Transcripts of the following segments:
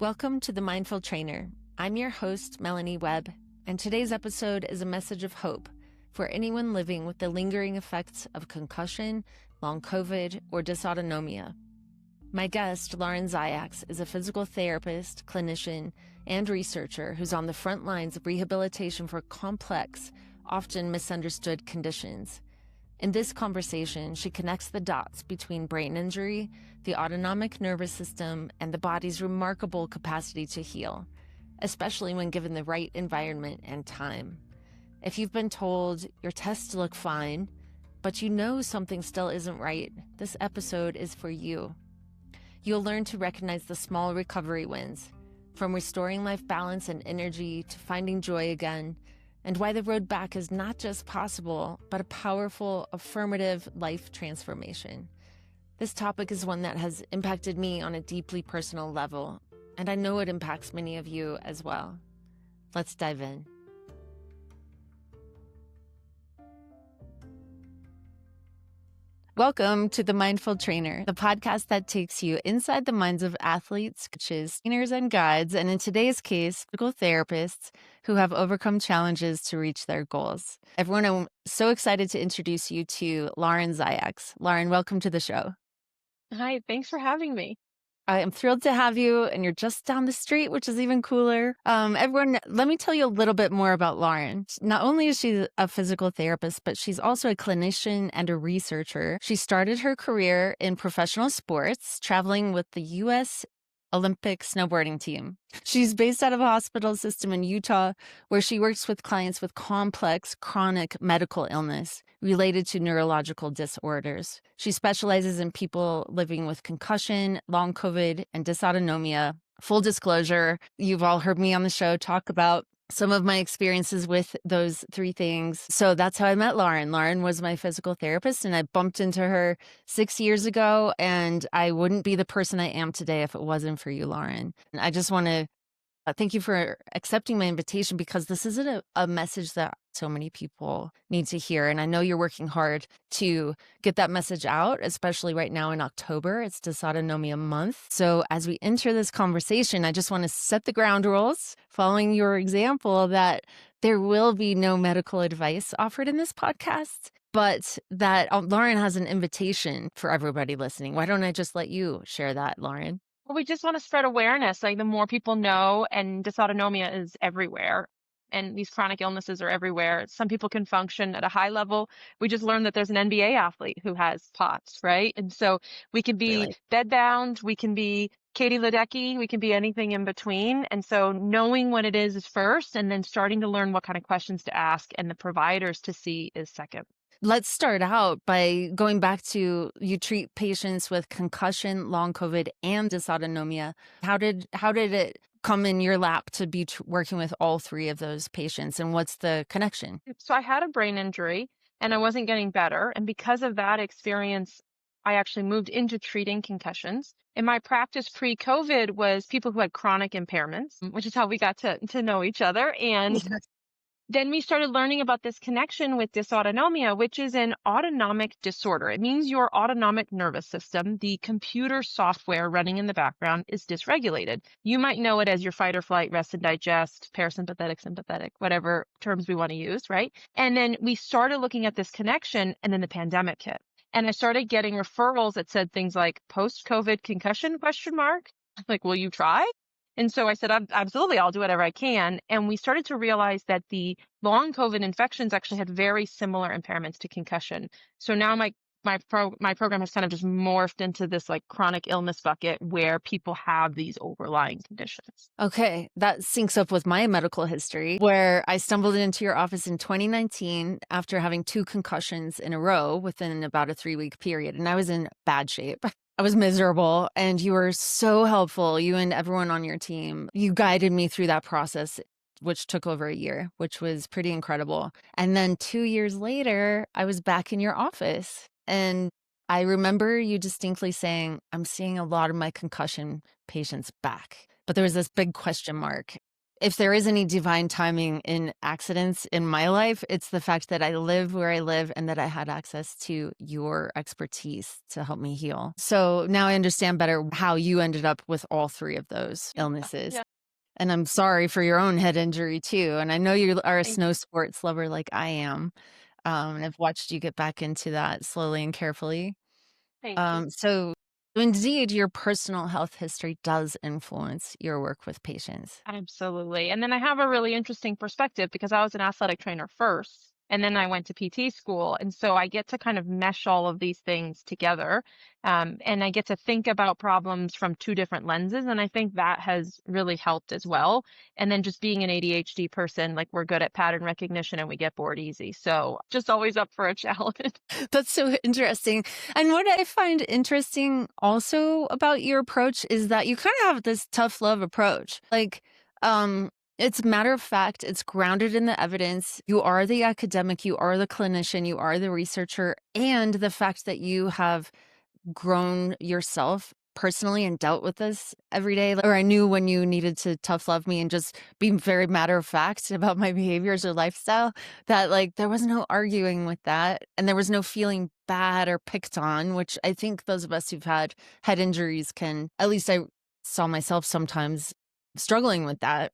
Welcome to The Mindful Trainer. I'm your host, Melanie Webb, and today's episode is a message of hope for anyone living with the lingering effects of concussion, long COVID, or dysautonomia. My guest, Lauren Ziaks, is a physical therapist, clinician, and researcher who's on the front lines of rehabilitation for complex, often misunderstood conditions. In this conversation, she connects the dots between brain injury, the autonomic nervous system, and the body's remarkable capacity to heal, especially when given the right environment and time. If you've been told your tests look fine, but you know something still isn't right, this episode is for you. You'll learn to recognize the small recovery wins, from restoring life balance and energy to finding joy again, and why the road back is not just possible, but a powerful, affirmative life transformation. This topic is one that has impacted me on a deeply personal level, and I know it impacts many of you as well. Let's dive in. Welcome to The Mindful Trainer, the podcast that takes you inside the minds of athletes, coaches, trainers, and guides, and in today's case, physical therapists who have overcome challenges to reach their goals. Everyone, I'm so excited to introduce you to Lauren Ziaks. Lauren, welcome to the show. Hi, thanks for having me. I am thrilled to have you, and you're just down the street, which is even cooler. Everyone, let me tell you a little bit more about Lauren. Not only is she a physical therapist, but she's also a clinician and a researcher. She started her career in professional sports, traveling with the U.S. Olympic snowboarding team. She's based out of a hospital system in Utah, where she works with clients with complex chronic medical illness related to neurological disorders. She specializes in people living with concussion, long COVID, and dysautonomia. Full disclosure, you've all heard me on the show talk about some of my experiences with those three things. So that's how I met Lauren. Lauren was my physical therapist, and I bumped into her 6 years ago, and I wouldn't be the person I am today if it wasn't for you, Lauren. And I just want to thank you for accepting my invitation, because this isn't a message that so many people need to hear. And I know you're working hard to get that message out, especially right now in October. It's Dysautonomia month. So as we enter this conversation, I just want to set the ground rules, following your example, that there will be no medical advice offered in this podcast, but that Lauren has an invitation for everybody listening. Why don't I just let you share that, Lauren? Well, we just want to spread awareness. Like, the more people know, and dysautonomia is everywhere, and these chronic illnesses are everywhere. Some people can function at a high level. We just learned that there's an NBA athlete who has POTS, right? And so we can be Really? bedbound, we can be Katie Ledecky, we can be anything in between. And so knowing what it is first, and then starting to learn what kind of questions to ask and the providers to see is second. Let's start out by going back to, you treat patients with concussion, long COVID, and dysautonomia. How did it come in your lap to be working with all three of those patients, and what's the connection? So I had a brain injury and I wasn't getting better. And because of that experience, I actually moved into treating concussions. And my practice pre-COVID was people who had chronic impairments, which is how we got to know each other. And then we started learning about this connection with dysautonomia, which is an autonomic disorder. It means your autonomic nervous system, the computer software running in the background, is dysregulated. You might know it as your fight or flight, rest and digest, parasympathetic, sympathetic, whatever terms we want to use, right? And then we started looking at this connection, and then the pandemic hit. And I started getting referrals that said things like post-COVID concussion, ? Like, will you try? And so I said, absolutely, I'll do whatever I can. And we started to realize that the long COVID infections actually had very similar impairments to concussion. So now my program has kind of just morphed into this like chronic illness bucket where people have these overlying conditions. Okay, that syncs up with my medical history, where I stumbled into your office in 2019 after having 2 concussions in a row within about a 3-week period, and I was in bad shape. I was miserable, and you were so helpful. You and everyone on your team, you guided me through that process, which took over a year, which was pretty incredible. And then 2 years later, I was back in your office, and I remember you distinctly saying, I'm seeing a lot of my concussion patients back. But there was this big question mark. if there is any divine timing in accidents in my life, it's the fact that I live where I live and that I had access to your expertise to help me heal. So now I understand better how you ended up with all three of those illnesses. Yeah. And I'm sorry for your own head injury too. And I know you are a Thank snow sports lover like I am. And I've watched you get back into that slowly and carefully. thank you. So indeed, your personal health history does influence your work with patients. Absolutely. And then I have a really interesting perspective because I was an athletic trainer first, and then I went to PT school. And so I get to kind of mesh all of these things together. And I get to think about problems from two different lenses. And I think that has really helped as well. And then just being an ADHD person, like we're good at pattern recognition and we get bored easy. So just always up for a challenge. That's so interesting. And what I find interesting also about your approach is that you kind of have this tough love approach. Like, it's matter of fact, it's grounded in the evidence. You are the academic, you are the clinician, you are the researcher, and the fact that you have grown yourself personally and dealt with this every day, or I knew when you needed to tough love me and just be very matter of fact about my behaviors or lifestyle, that like there was no arguing with that and there was no feeling bad or picked on, which I think those of us who've had head injuries can, at least I saw myself sometimes struggling with that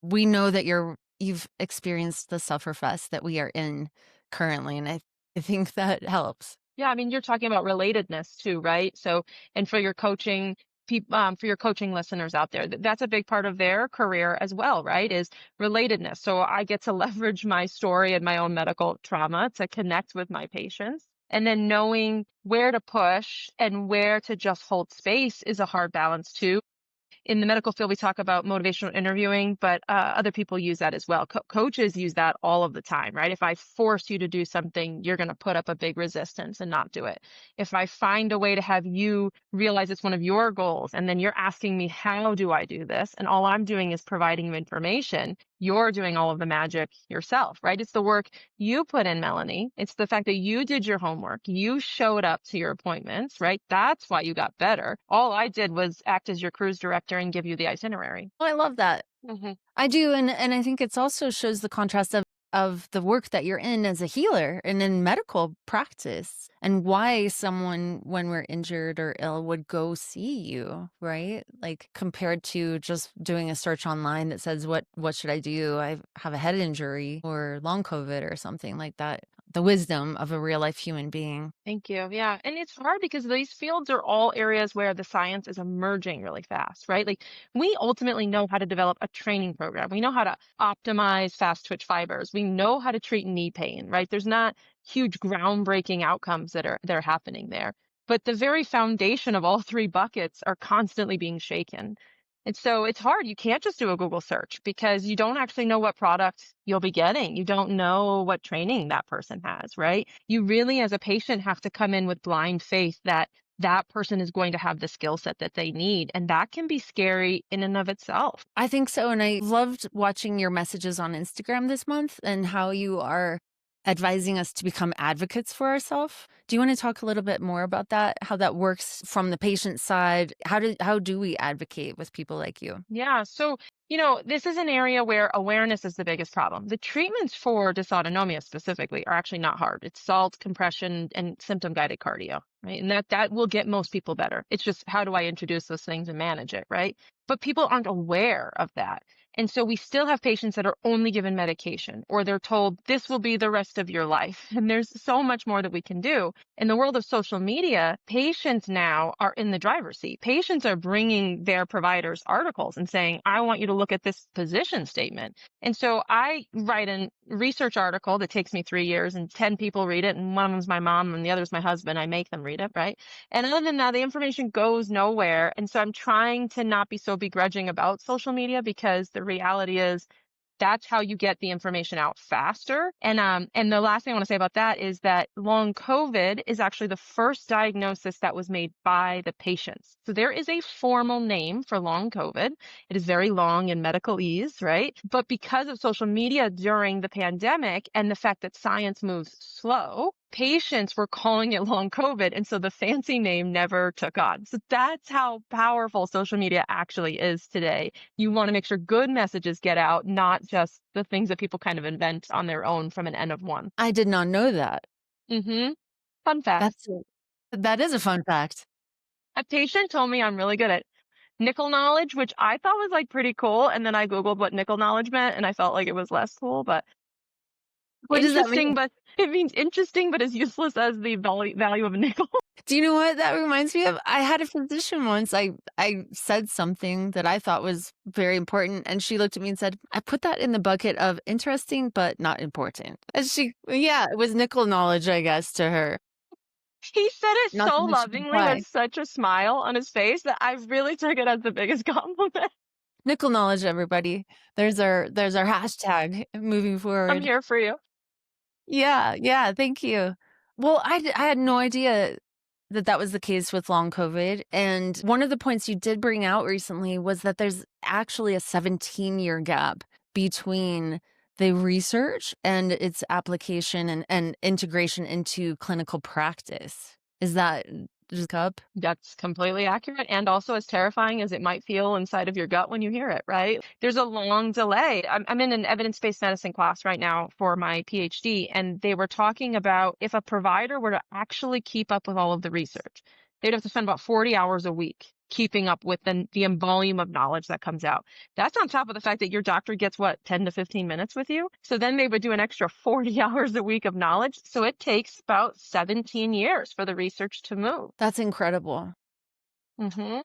we know that you've experienced the suffer fest that we are in currently, and I think that helps. Yeah, I mean, you're talking about relatedness too, right? So, and for your coaching for your coaching listeners out there, that's a big part of their career as well, right? Is relatedness. So I get to leverage my story and my own medical trauma to connect with my patients. And then knowing where to push and where to just hold space is a hard balance too. In the medical field, we talk about motivational interviewing, but other people use that as well. Coaches use that all of the time, right? If I force you to do something, you're going to put up a big resistance and not do it. If I find a way to have you realize it's one of your goals, and then you're asking me, how do I do this? And all I'm doing is providing you information, you're doing all of the magic yourself, right? It's the work you put in, Melanie. It's the fact that you did your homework. You showed up to your appointments, right? That's why you got better. All I did was act as your cruise director and give you the itinerary. Oh, I love that. Hmm. I do, and I think it's also shows the contrast of the work that you're in as a healer and in medical practice, and why someone, when we're injured or ill, would go see you, right? Like compared to just doing a search online that says, what should I do? I have a head injury or long COVID or something like that. The wisdom of a real life human being. Thank you. Yeah. And it's hard because these fields are all areas where the science is emerging really fast, right? Like we ultimately know how to develop a training program. We know how to optimize fast twitch fibers. We know how to treat knee pain, right? There's not huge groundbreaking outcomes that are happening there. But the very foundation of all three buckets are constantly being shaken. And so it's hard. You can't just do a Google search because you don't actually know what product you'll be getting. You don't know what training that person has, right? You really, as a patient, have to come in with blind faith that that person is going to have the skill set that they need. And that can be scary in and of itself. I think so. And I loved watching your messages on Instagram this month and how you are advising us to become advocates for ourselves. Do you want to talk a little bit more about that? How that works from the patient side? How do we advocate with people like you? Yeah. So, this is an area where awareness is the biggest problem. The treatments for dysautonomia specifically are actually not hard. It's salt, compression, and symptom guided cardio, right? And that will get most people better. It's just how do I introduce those things and manage it, right? But people aren't aware of that. And so we still have patients that are only given medication or they're told this will be the rest of your life. And there's so much more that we can do. In the world of social media, patients now are in the driver's seat. Patients are bringing their providers articles and saying, I want you to look at this position statement. And so I write a research article that takes me 3 years and 10 people read it. And one of them's my mom and the other's my husband. I make them read it, right? And other than that, the information goes nowhere. And so I'm trying to not be so begrudging about social media because the reality is that's how you get the information out faster. And the last thing I want to say about that is that long COVID is actually the first diagnosis that was made by the patients. So there is a formal name for long COVID. It is very long in medicalese, right? But because of social media during the pandemic and the fact that science moves slow, patients were calling it long COVID. And so the fancy name never took on. So that's how powerful social media actually is today. You want to make sure good messages get out, not just the things that people kind of invent on their own from an N of one. I did not know that. Mm-hmm. Fun fact. That is a fun fact. A patient told me I'm really good at nickel knowledge, which I thought was like pretty cool. And then I Googled what nickel knowledge meant and I felt like it was less cool, but What does that interesting, mean? but it means interesting, but as useless as the value of a nickel. Do you know what that reminds me of? I had a physician once. I said something that I thought was very important, and she looked at me and said, "I put that in the bucket of interesting but not important." And yeah, it was nickel knowledge, I guess, to her. He said it Not so something she could lovingly apply. with such a smile on his face that I really took it as the biggest compliment. Nickel knowledge, everybody. There's our hashtag moving I'm forward. here for you. Yeah, yeah, thank you. Well, I had no idea that that was the case with long COVID, and one of the points you did bring out recently was that there's actually a 17-year gap between the research and its application and integration into clinical practice. Is that just up? That's completely accurate. And also as terrifying as it might feel inside of your gut when you hear it, right? There's a long delay. I'm in an evidence-based medicine class right now for my PhD, and they were talking about if a provider were to actually keep up with all of the research, they'd have to spend about 40 hours a week keeping up with the volume of knowledge that comes out. That's on top of the fact that your doctor gets what, 10 to 15 minutes with you. So then they would do an extra 40 hours a week of knowledge. So it takes about 17 years for the research to move. That's incredible. Hmm.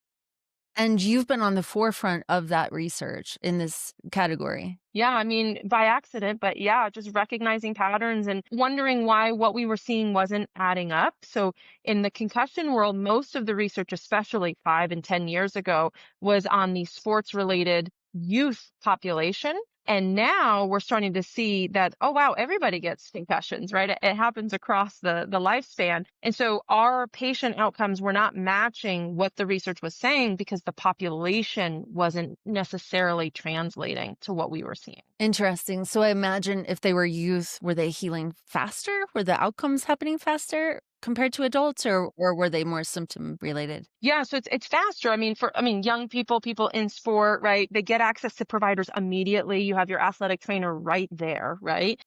And you've been on the forefront of that research in this category. Yeah, I mean, by accident, but yeah, just recognizing patterns and wondering why what we were seeing wasn't adding up. So in the concussion world, most of the research, especially 5 and 10 years ago, was on the sports related youth population. And now we're starting to see that, oh, wow, everybody gets concussions, right? It happens across the lifespan. And so our patient outcomes were not matching what the research was saying because the population wasn't necessarily translating to what we were seeing. Interesting. So I imagine if they were youth, were they healing faster? Were the outcomes happening faster compared to adults, or were they more symptom related? Yeah, so it's faster. I mean, young people, people in sport, right? They get access to providers immediately. You have your athletic trainer right there, right?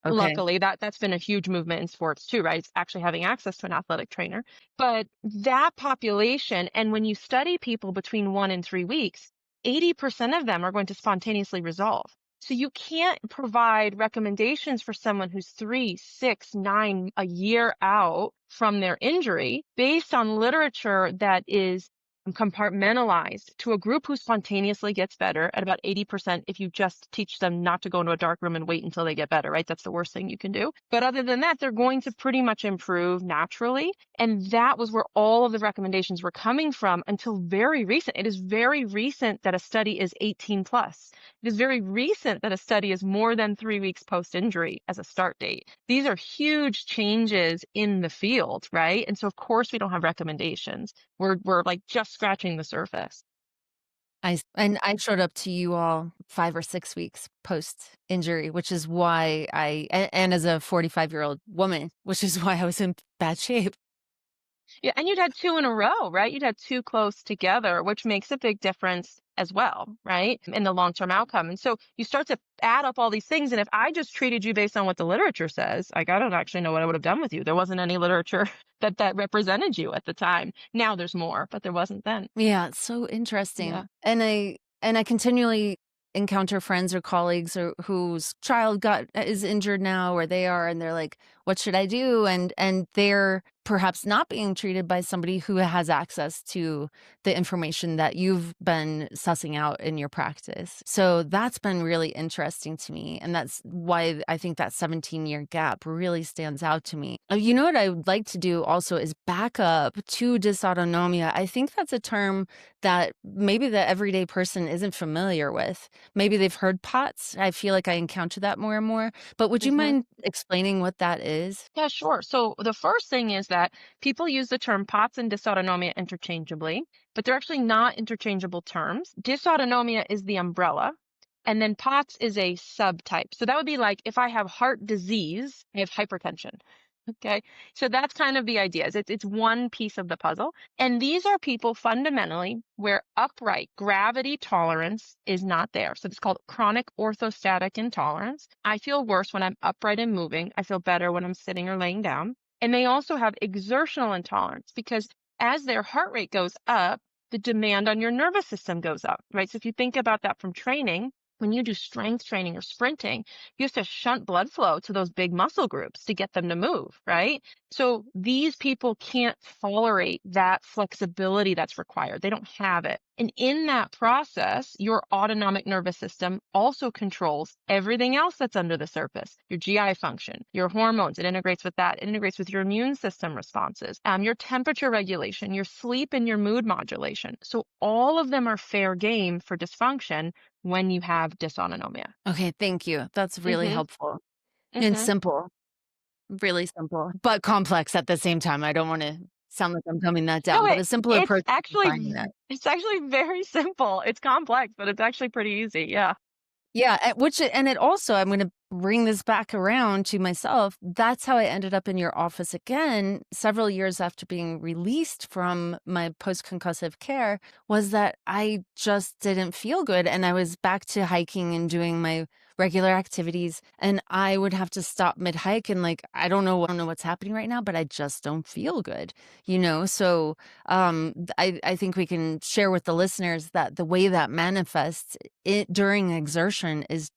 Okay. Luckily, that's been a huge movement in sports too, right? It's actually having access to an athletic trainer. But that population, and when you study people between 1 and 3 weeks, 80% of them are going to spontaneously resolve. So you can't provide recommendations for someone who's 3, 6, 9, a year out from their injury based on literature that is compartmentalized to a group who spontaneously gets better at about 80% if you just teach them not to go into a dark room and wait until they get better, right? That's the worst thing you can do. But other than that, they're going to pretty much improve naturally. And that was where all of the recommendations were coming from until very recent. It is very recent that a study is 18 plus. It is very recent that a study is more than 3 weeks post injury as a start date. These are huge changes in the field, right? And so of course we don't have recommendations. We're like just scratching the surface. I showed up to you all 5 or 6 weeks post injury, which is why and as a 45-year-old woman, which is why I was in bad shape. Yeah, and you'd had two in a row, right? You'd had two close together, which makes a big difference as well, right? In the long-term outcome. And so you start to add up all these things. And if I just treated you based on what the literature says, like I don't actually know what I would have done with you. There wasn't any literature that represented you at the time. Now there's more, but there wasn't then. Yeah, it's so interesting. Yeah. And I continually encounter friends or colleagues or whose child is injured now where they are, and they're like, what should I do? And they're perhaps not being treated by somebody who has access to the information that you've been sussing out in your practice. So that's been really interesting to me. And that's why I think that 17-year gap really stands out to me. You know what I would like to do also is back up to dysautonomia. I think that's a term that maybe the everyday person isn't familiar with. Maybe they've heard POTS. I feel like I encounter that more and more. But would you Hmm. mind explaining what that is? Yeah, sure. So the first thing is that people use the term POTS and dysautonomia interchangeably, but they're actually not interchangeable terms. Dysautonomia is the umbrella, and then POTS is a subtype. So that would be like if I have heart disease, I have hypertension. Okay. So that's kind of the idea. Is it's one piece of the puzzle. And these are people fundamentally where upright gravity tolerance is not there. So it's called chronic orthostatic intolerance. I feel worse when I'm upright and moving. I feel better when I'm sitting or laying down. And they also have exertional intolerance because as their heart rate goes up, the demand on your nervous system goes up, right? So if you think about that from training, when you do strength training or sprinting, you have to shunt blood flow to those big muscle groups to get them to move, right? So these people can't tolerate that flexibility that's required. They don't have it. And in that process, your autonomic nervous system also controls everything else that's under the surface, your GI function, your hormones. It integrates with that. It integrates with your immune system responses, your temperature regulation, your sleep, and your mood modulation. So all of them are fair game for dysfunction when you have dysautonomia. Okay, thank you. That's really Mm-hmm. helpful and Mm-hmm. simple, really simple, but complex at the same time. I don't want to sound like I'm dumbing that No, down, but a simple it's approach to actually defining that. it's actually very simple. It's complex, but it's actually pretty easy. Yeah. Yeah, and it also I'm gonna bring this back around to myself. That's how I ended up in your office again several years after being released from my post-concussive care, was that I just didn't feel good, and I was back to hiking and doing my regular activities, and I would have to stop mid-hike and, like, I don't know what's happening right now, but I just don't feel good, you know? So, I think we can share with the listeners that the way that manifests it during exertion is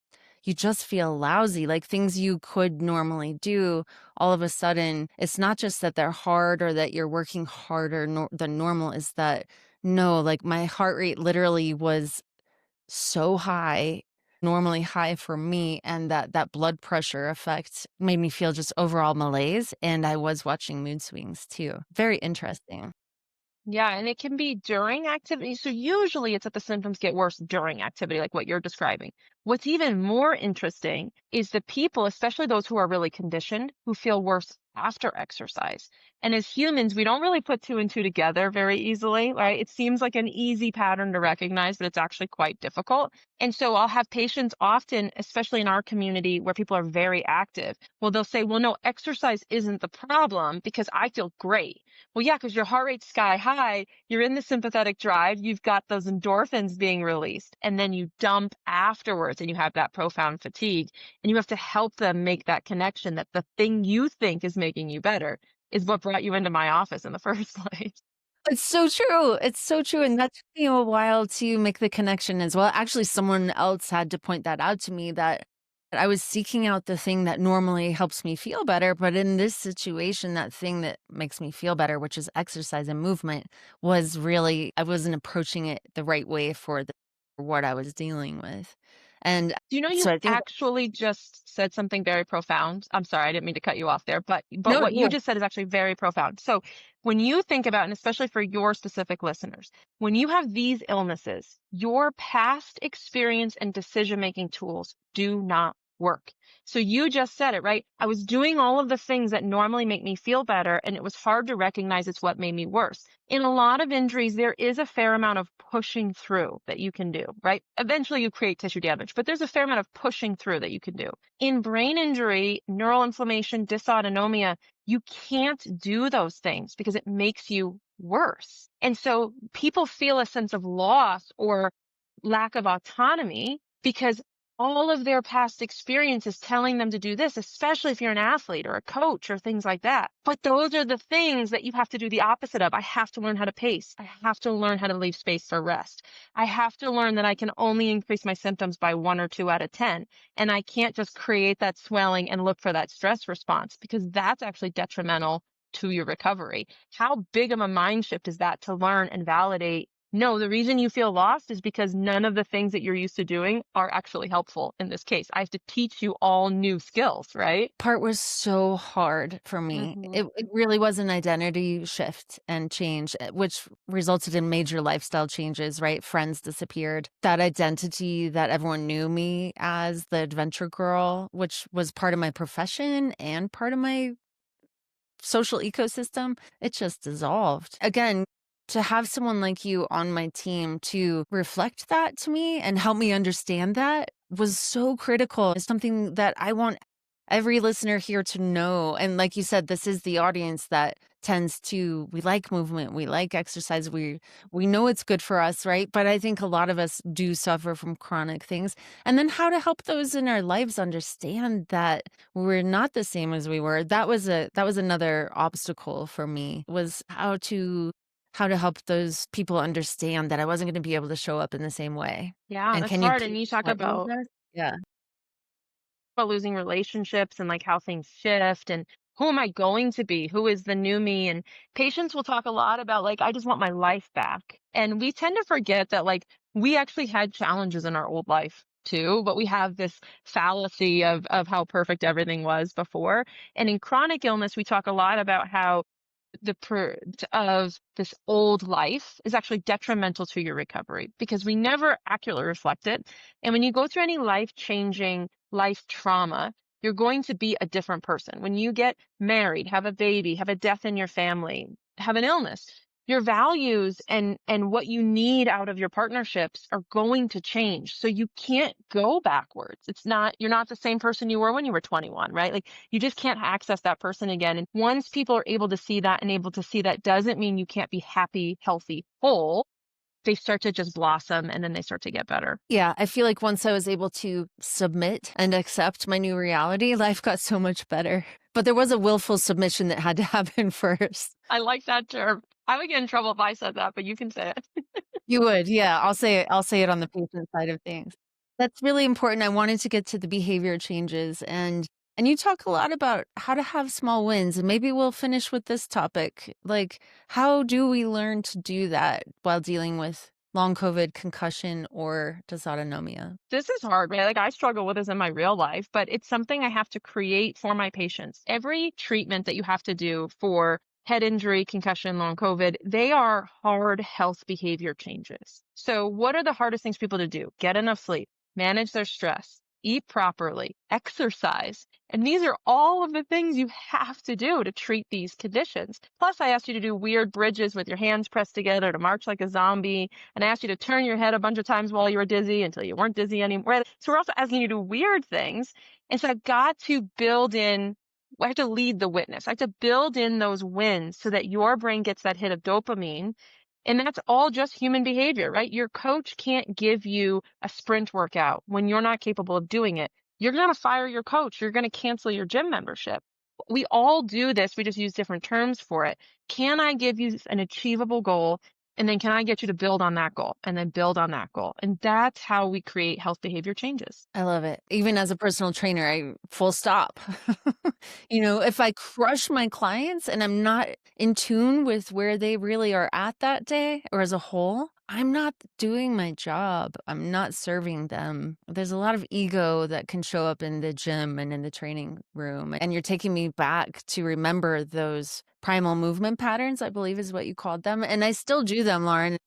you just feel lousy, like things you could normally do, all of a sudden, it's not just that they're hard or that you're working harder than normal, is that no, like my heart rate literally was so high, normally high for me, and that blood pressure effect made me feel just overall malaise, and I was watching mood swings too. Very interesting. Yeah, and it can be during activity. So usually it's that the symptoms get worse during activity, like what you're describing. What's even more interesting is the people, especially those who are really conditioned, who feel worse after exercise. And as humans, we don't really put two and two together very easily, right? It seems like an easy pattern to recognize, but it's actually quite difficult. And so I'll have patients often, especially in our community where people are very active, well, they'll say, well, no, exercise isn't the problem because I feel great. Well, yeah, because your heart rate's sky high, you're in the sympathetic drive, you've got those endorphins being released, and then you dump afterwards and you have that profound fatigue. And you have to help them make that connection that the thing you think is making you better is what brought you into my office in the first place. It's so true. It's so true, and that took me a while to make the connection as well. Actually, someone else had to point that out to me that I was seeking out the thing that normally helps me feel better, but in this situation, that thing that makes me feel better, which is exercise and movement, was really I wasn't approaching it the right way for what I was dealing with. And Do you know you so I think actually just said something very profound? I'm sorry, I didn't mean to cut you off there, but no, what you no. just said is actually very profound. So when you think about, and especially for your specific listeners, when you have these illnesses, your past experience and decision-making tools do not work. So you just said it, right? I was doing all of the things that normally make me feel better, and it was hard to recognize it's what made me worse. In a lot of injuries, there is a fair amount of pushing through that you can do, right? Eventually you create tissue damage, but there's a fair amount of pushing through that you can do. In brain injury, neural inflammation, dysautonomia, you can't do those things because it makes you worse. And so people feel a sense of loss or lack of autonomy because all of their past experience is telling them to do this, especially if you're an athlete or a coach or things like that. But those are the things that you have to do the opposite of. I have to learn how to pace. I have to learn how to leave space for rest. I have to learn that I can only increase my symptoms by 1 or 2 out of 10. And I can't just create that swelling and look for that stress response because that's actually detrimental to your recovery. How big of a mind shift is that to learn and validate? No, the reason you feel lost is because none of the things that you're used to doing are actually helpful in this case. I have to teach you all new skills, right? Part was so hard for me. Hmm. It really was an identity shift and change, which resulted in major lifestyle changes, right? Friends disappeared. That identity that everyone knew me as, the adventure girl, which was part of my profession and part of my social ecosystem, it just dissolved. Again, to have someone like you on my team to reflect that to me and help me understand that was so critical. It's something that I want every listener here to know. And like you said, this is the audience that tends to, we like movement, we like exercise, we know it's good for us, right? But I think a lot of us do suffer from chronic things. And then how to help those in our lives understand that we're not the same as we were. That was another obstacle for me, was how to help those people understand that I wasn't going to be able to show up in the same way. Yeah, And that's can you hard. And keep you talk slightly about there? Yeah. losing relationships and like how things shift and who am I going to be? Who is the new me? And patients will talk a lot about like, I just want my life back. And we tend to forget that like we actually had challenges in our old life too, but we have this fallacy of how perfect everything was before. And in chronic illness, we talk a lot about how the of this old life is actually detrimental to your recovery because we never accurately reflect it. And when you go through any life changing life trauma, you're going to be a different person. When you get married, have a baby, have a death in your family, have an illness, your values and what you need out of your partnerships are going to change. So you can't go backwards. You're not the same person you were when you were 21, right? Like you just can't access that person again. And once people are able to see that and able to see that doesn't mean you can't be happy, healthy, whole. They start to just blossom and then they start to get better. Yeah, I feel like once I was able to submit and accept my new reality, life got so much better. But there was a willful submission that had to happen first. I like that term. I would get in trouble if I said that, but you can say it. You would, yeah. I'll say it on the patient side of things. That's really important. I wanted to get to the behavior changes, and you talk a lot about how to have small wins, and maybe we'll finish with this topic. Like, how do we learn to do that while dealing with long COVID, concussion, or dysautonomia? This is hard, right? Like I struggle with this in my real life, but it's something I have to create for my patients. Every treatment that you have to do for head injury, concussion, long COVID, they are hard health behavior changes. So what are the hardest things for people to do? Get enough sleep, manage their stress, eat properly, exercise. And these are all of the things you have to do to treat these conditions. Plus, I asked you to do weird bridges with your hands pressed together to march like a zombie. And I asked you to turn your head a bunch of times while you were dizzy until you weren't dizzy anymore. So we're also asking you to do weird things. And so I've got to build in, I have to lead the witness. I have to build in those wins so that your brain gets that hit of dopamine. And that's all just human behavior, right? Your coach can't give you a sprint workout when you're not capable of doing it. You're going to fire your coach. You're going to cancel your gym membership. We all do this. We just use different terms for it. Can I give you an achievable goal? And then can I get you to build on that goal and then build on that goal? And that's how we create health behavior changes. I love it. Even as a personal trainer, I full stop. If I crush my clients and I'm not in tune with where they really are at that day or as a whole, I'm not doing my job. I'm not serving them. There's a lot of ego that can show up in the gym and in the training room. And you're taking me back to remember those primal movement patterns, I believe is what you called them. And I still do them, Lauren.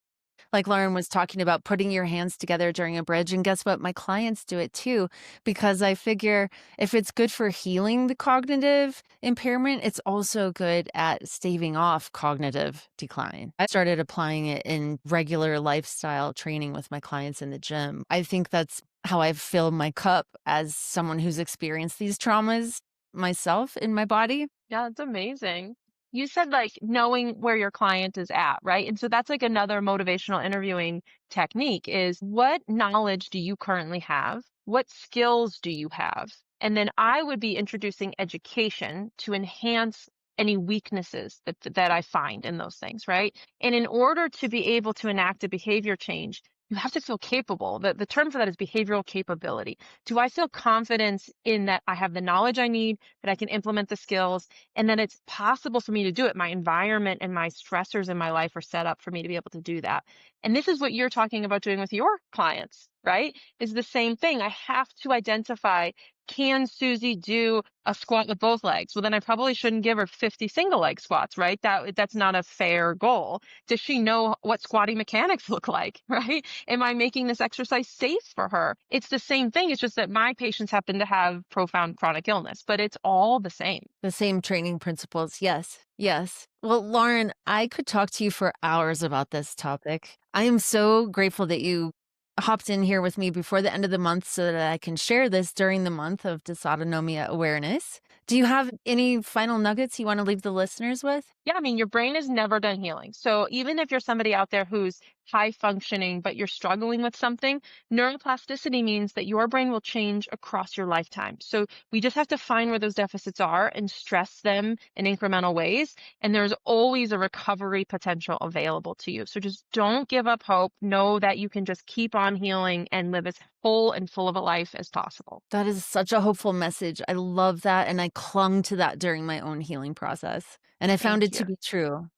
Like Lauren was talking about putting your hands together during a bridge. And guess what? My clients do it too, because I figure if it's good for healing the cognitive impairment, it's also good at staving off cognitive decline. I started applying it in regular lifestyle training with my clients in the gym. I think that's how I've filled my cup as someone who's experienced these traumas myself in my body. Yeah, that's amazing. You said like knowing where your client is at, right? And so that's like another motivational interviewing technique is what knowledge do you currently have? What skills do you have? And then I would be introducing education to enhance any weaknesses that I find in those things, right? And in order to be able to enact a behavior change, you have to feel capable. The term for that is behavioral capability. Do I feel confidence in that I have the knowledge I need, that I can implement the skills, and that it's possible for me to do it? My environment and my stressors in my life are set up for me to be able to do that. And this is what you're talking about doing with your clients, right? Is the same thing. I have to identify, can Susie do a squat with both legs? Well, then I probably shouldn't give her 50 single leg squats, right? That's not a fair goal. Does she know what squatting mechanics look like, right? Am I making this exercise safe for her? It's the same thing. It's just that my patients happen to have profound chronic illness, but it's all the same. The same training principles. Yes. Yes. Well, Lauren, I could talk to you for hours about this topic. I am so grateful that you hopped in here with me before the end of the month so that I can share this during the month of dysautonomia awareness. Do you have any final nuggets you want to leave the listeners with? Yeah, I mean, your brain is never done healing. So even if you're somebody out there who's high functioning, but you're struggling with something, neuroplasticity means that your brain will change across your lifetime. So we just have to find where those deficits are and stress them in incremental ways. And there's always a recovery potential available to you. So just don't give up hope. Know that you can just keep on healing and live as whole and full of a life as possible. That is such a hopeful message. I love that. And I clung to that during my own healing process. And I found Thank it you. to be true.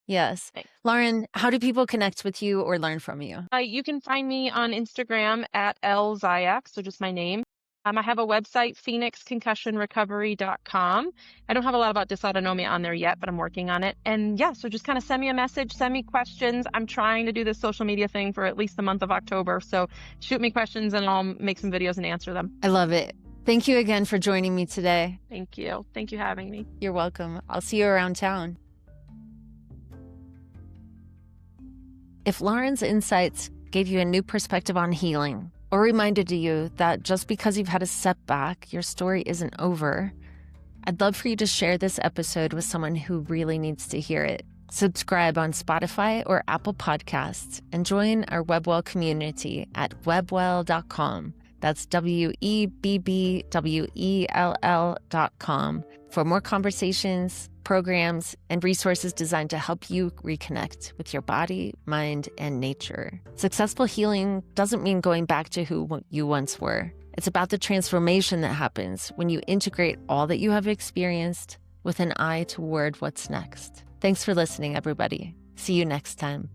Yes. Thanks. Lauren, how do people connect with you or learn from you? You can find me on Instagram at Ziaks, so just my name. I have a website, phoenixconcussionrecovery.com. I don't have a lot about dysautonomia on there yet, but I'm working on it. And yeah, so just kind of send me a message, send me questions. I'm trying to do this social media thing for at least the month of October. So shoot me questions and I'll make some videos and answer them. I love it. Thank you again for joining me today. Thank you. Thank you for having me. You're welcome. I'll see you around town. If Lauren's insights gave you a new perspective on healing or reminded you that just because you've had a setback, your story isn't over, I'd love for you to share this episode with someone who really needs to hear it. Subscribe on Spotify or Apple Podcasts and join our WebWell community at webwell.com. That's WEBBWELL.com for more conversations, programs, and resources designed to help you reconnect with your body, mind, and nature. Successful healing doesn't mean going back to who you once were. It's about the transformation that happens when you integrate all that you have experienced with an eye toward what's next. Thanks for listening, everybody. See you next time.